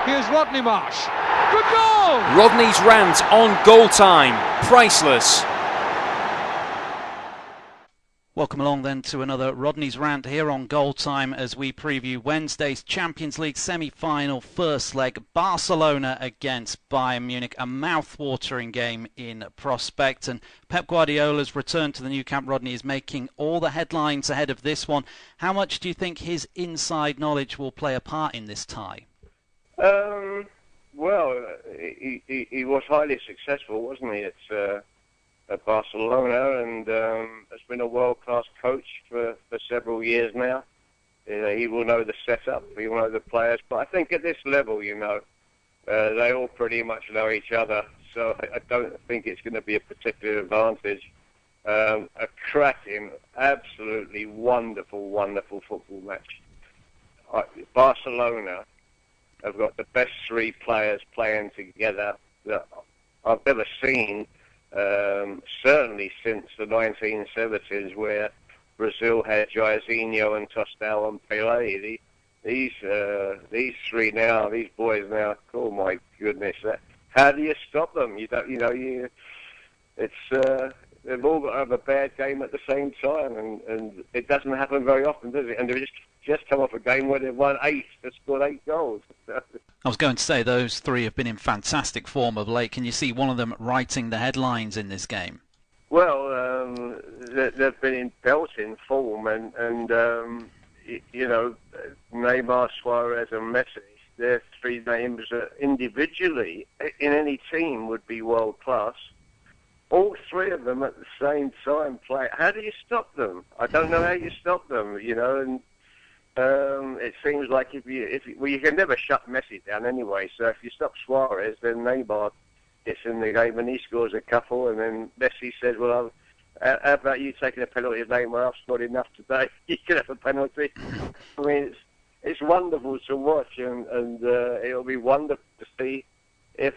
Here's Rodney Marsh. Good goal! Rodney's rant on goal time. Priceless. Welcome along then to another Rodney's Rant here on Goal Time as we preview Wednesday's Champions League semi-final first leg. Barcelona against Bayern Munich, a mouth-watering game in prospect. And Pep Guardiola's return to the Nou Camp, Rodney, is making all the headlines ahead of this one. How much do you think his inside knowledge will play a part in this tie? Well, he was highly successful, wasn't he? At Barcelona, and has been a world-class coach for several years now. He will know the setup, he will know the players, but I think at this level, they all pretty much know each other, so I don't think it's going to be a particular advantage. A cracking, absolutely wonderful, wonderful football match. Barcelona have got the best three players playing together that I've ever seen. Certainly since the 1970s, where Brazil had Jairzinho and Tostão and Pelé. These three now, these boys now. Oh my goodness! How do you stop them? They've all got to have a bad game at the same time, and it doesn't happen very often, does it? And they just come off a game where they've won 8, they've scored 8 goals. I was going to say those three have been in fantastic form of late. Can you see one of them writing the headlines in this game? Well, they've been in belting form, and Neymar, Suarez, and Messi. Their three names individually in any team would be world class. All three of them at the same time play. How do you stop them? I don't know how you stop them. And it seems like you can never shut Messi down anyway. So if you stop Suarez, then Neymar gets in the game and he scores a couple, and then Messi says, "Well, how about you taking a penalty of Neymar? I've scored enough today. You can have a penalty." I mean, it's wonderful to watch, and it'll be wonderful to see if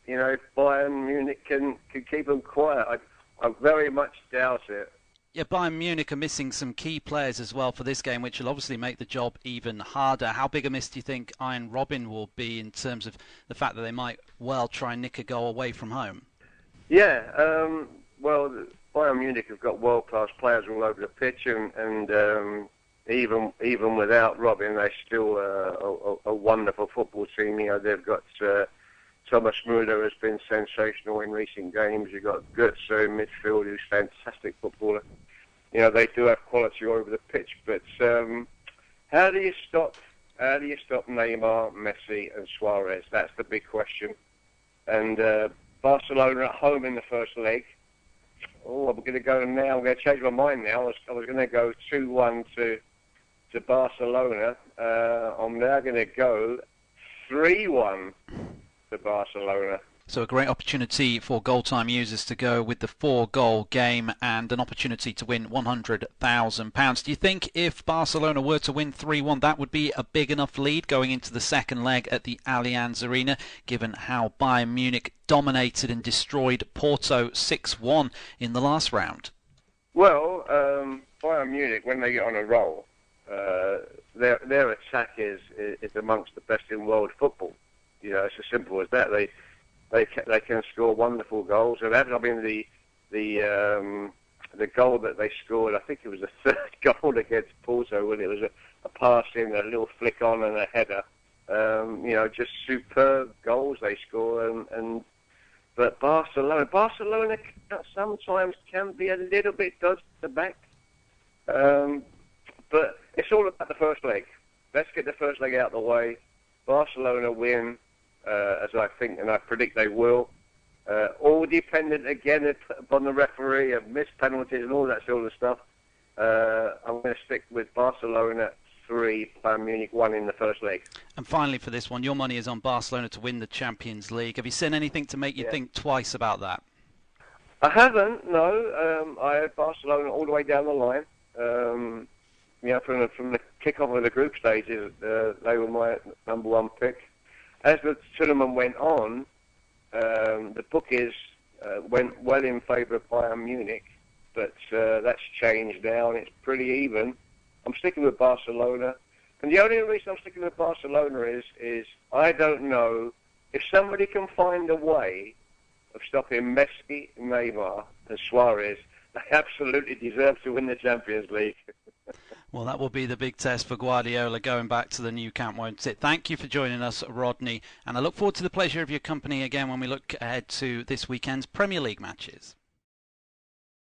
if Bayern Munich can keep them quiet. I very much doubt it. Yeah, Bayern Munich are missing some key players as well for this game, which will obviously make the job even harder. How big a miss do you think Arjen Robben will be in terms of the fact that they might well try and nick a goal away from home? Yeah, well, Bayern Munich have got world-class players all over the pitch, and even without Robben, they're still a wonderful football team. They've got Thomas Müller has been sensational in recent games. You've got Götze in midfield, who's a fantastic footballer. They do have quality all over the pitch, but how do you stop Neymar, Messi, and Suarez? That's the big question. And Barcelona at home in the first leg. Oh, I'm going to go now. I'm going to change my mind now. I was going to go 2-1 to Barcelona. I'm now going to go 3-1 to Barcelona. So a great opportunity for Goal Time users to go with the 4-goal game and an opportunity to win £100,000. Do you think if Barcelona were to win 3-1, that would be a big enough lead going into the second leg at the Allianz Arena, given how Bayern Munich dominated and destroyed Porto 6-1 in the last round? Well, Bayern Munich, when they get on a roll, their attack is amongst the best in world football. It's as simple as that. They can score wonderful goals. And the goal that they scored, I think it was the third goal against Porto, when it was a pass in, a little flick on, and a header. Just superb goals they score. But Barcelona sometimes can be a little bit dodgy at the back. But it's all about the first leg. Let's get the first leg out of the way. Barcelona win. As I think and I predict they will. All dependent again upon the referee and missed penalties and all that sort of stuff. I'm going to stick with Barcelona 3, Bayern Munich 1 in the first leg. And finally for this one, your money is on Barcelona to win the Champions League. Have you seen anything to make you think twice about that? I haven't, no. I had Barcelona all the way down the line. From the kick-off of the group stages, they were my number one pick. As the tournament went on, the bookies went well in favour of Bayern Munich, but that's changed now and it's pretty even. I'm sticking with Barcelona. And the only reason I'm sticking with Barcelona is I don't know if somebody can find a way of stopping Messi, Neymar, and Suarez. They absolutely deserve to win the Champions League. Well, that will be the big test for Guardiola going back to the new camp, won't it? Thank you for joining us, Rodney. And I look forward to the pleasure of your company again when we look ahead to this weekend's Premier League matches.